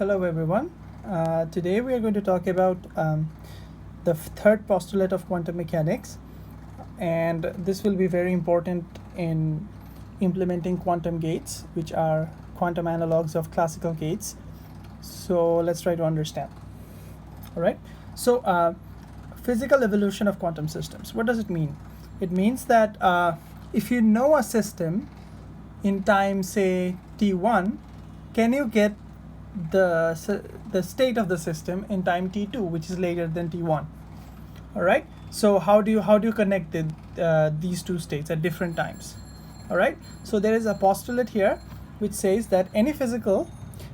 Hello everyone. Today we are going to talk about the third postulate of quantum mechanics, and this will be very important in implementing quantum gates, which are quantum analogs of classical gates. So let's try to understand. All right. So physical evolution of quantum systems. What does it mean? It means that if you know a system in time, say t1, can you get the state of the system in time t2, which is later than t1? All right. So how do you connect these two states at different times? All right. So there is a postulate here which says that any physical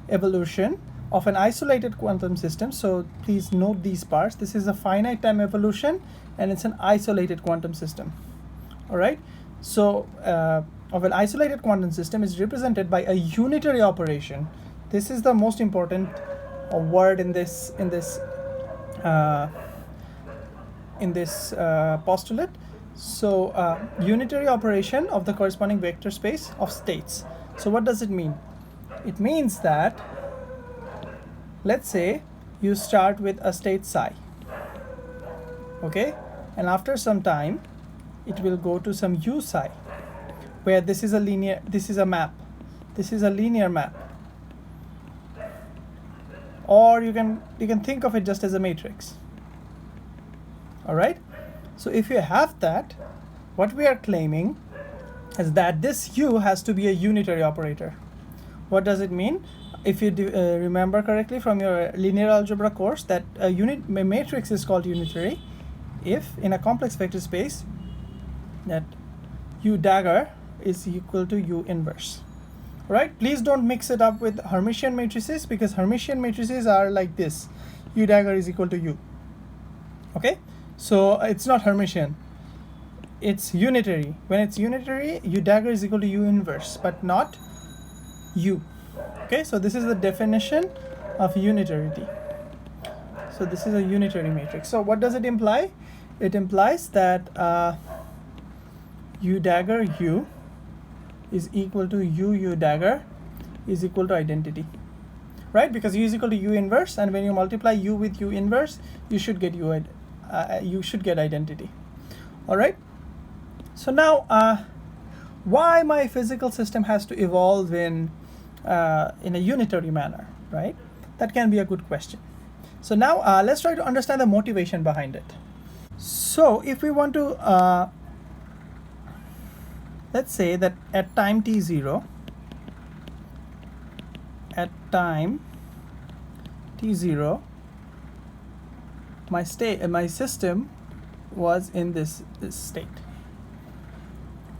evolution of an isolated quantum system, so please note these parts, this is a finite time evolution and it's an isolated quantum system. All right. So of an isolated quantum system is represented by a unitary operation. This is the most important word in this postulate. So unitary operation of the corresponding vector space of states. So what does it mean? It means that, let's say you start with a state psi, okay, and after some time it will go to some u psi, where this is a linear map, or you can think of it just as a matrix. All right. So if you have that, what we are claiming is that this u has to be a unitary operator. What does it mean? If you remember correctly from your linear algebra course, that a matrix is called unitary if in a complex vector space that u dagger is equal to u inverse. Right? Please don't mix it up with Hermitian matrices, because Hermitian matrices are like this: u dagger is equal to u. Okay, so it's not Hermitian, it's unitary. When it's unitary, u dagger is equal to u inverse, but not u. Okay, so this is the definition of unitarity. So this is a unitary matrix. So what does it imply? It implies that u dagger u is equal to u dagger is equal to identity, right? Because u is equal to u inverse, and when you multiply u with u inverse, you should get identity. All right. So now, why my physical system has to evolve in a unitary manner, right? That can be a good question. So now let's try to understand the motivation behind it. So if we want to let's say that at time t0, my system was in this state.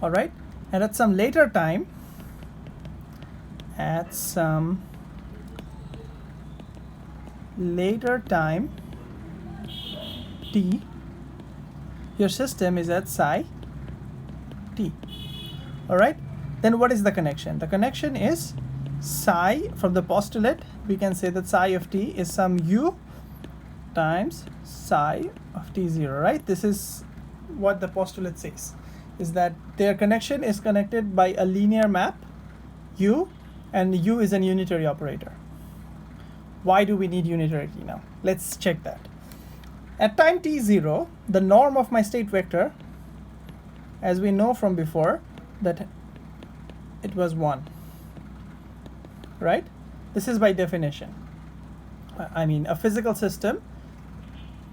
All right, and at some later time, t, your system is at psi t. All right, then what is the connection? The connection is psi. From the postulate, we can say that psi of t is some u times psi of t0, right? This is what the postulate says, is that their connection is connected by a linear map u, and u is an unitary operator. Why do we need unitarity now? Let's check that. At time t0, the norm of my state vector, as we know from before, that it was 1, right? This is by definition. I mean, a physical system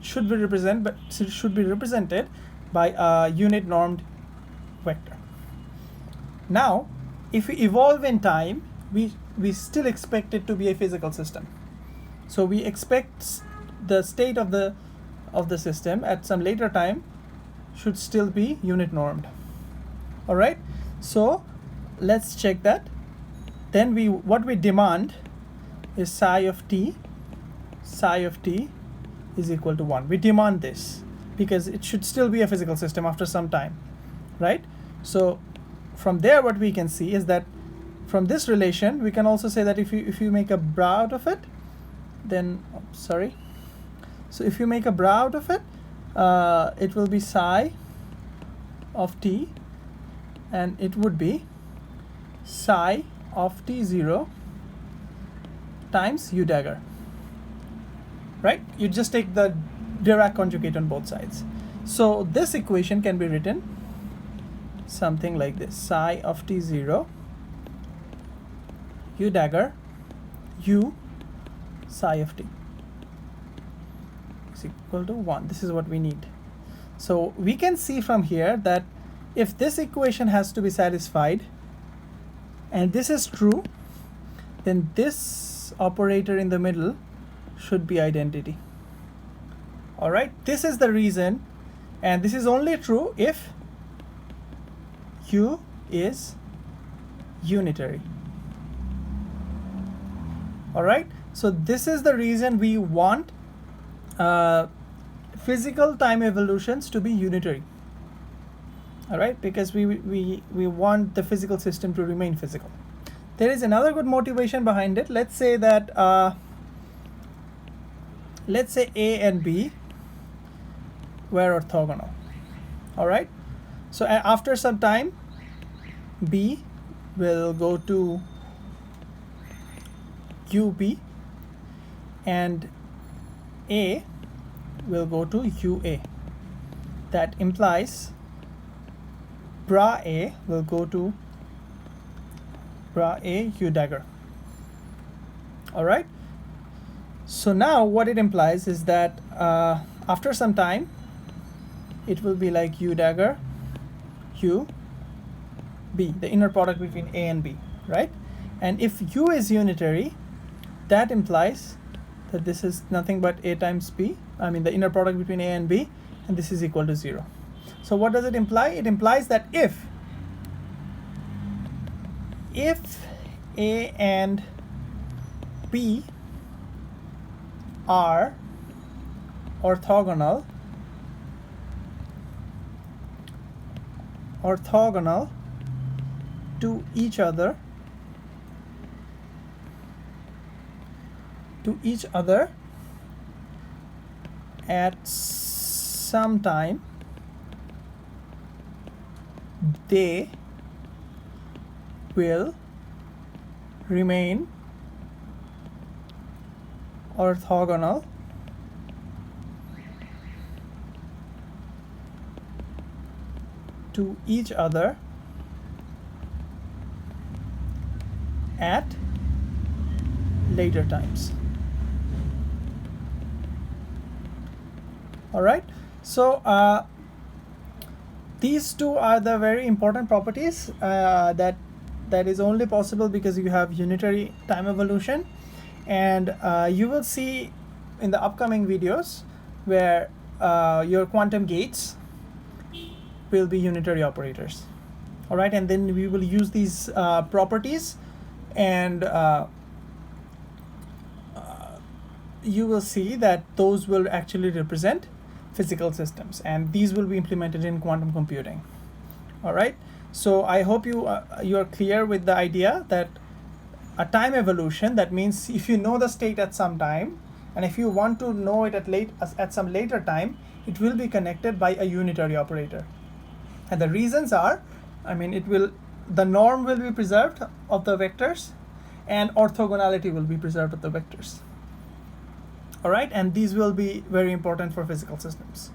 should be represented by a unit normed vector. Now, if we evolve in time, we still expect it to be a physical system. So we expect the state of the system at some later time should still be unit normed. All right. So let's check that. Then what we demand is psi of t is equal to 1. We demand this because it should still be a physical system after some time, right? So from there, what we can see is that from this relation, we can also say that if you make a bra out of it, then so if you make a bra out of it, it will be psi of t, and it would be psi of t0 times u dagger, right? You just take the Dirac conjugate on both sides. So this equation can be written something like this: psi of t0 u dagger u psi of t is equal to 1. This is what we need. So we can see from here that if this equation has to be satisfied and this is true, then this operator in the middle should be identity. All right, this is the reason, and this is only true if u is unitary. All right, so this is the reason we want physical time evolutions to be unitary. All right, because we want the physical system to remain physical. There is another good motivation behind it. Let's say that let's say A and B were orthogonal. All right, so after some time B will go to UB and A will go to UA. That implies bra A will go to bra A u dagger. All right, so now what it implies is that after some time it will be like u dagger u b, the inner product between A and B, right? And if u is unitary, that implies that this is nothing but A times B, I mean the inner product between A and B, and this is equal to 0. So what does it imply? It implies that if A and B are orthogonal to each other at some time, they will remain orthogonal to each other at later times. All right, so these two are the very important properties that is only possible because you have unitary time evolution, and you will see in the upcoming videos where your quantum gates will be unitary operators. All right, and then we will use these properties, and you will see that those will actually represent physical systems, and these will be implemented in quantum computing. All right, so I hope you are clear with the idea that a time evolution, that means if you know the state at some time, and if you want to know it at some later time, it will be connected by a unitary operator. And the reasons are, I mean, the norm will be preserved of the vectors, and orthogonality will be preserved of the vectors. All right, and these will be very important for physical systems.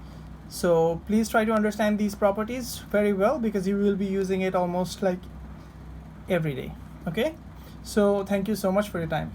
So please try to understand these properties very well, because you will be using it almost like every day. Okay, so thank you so much for your time.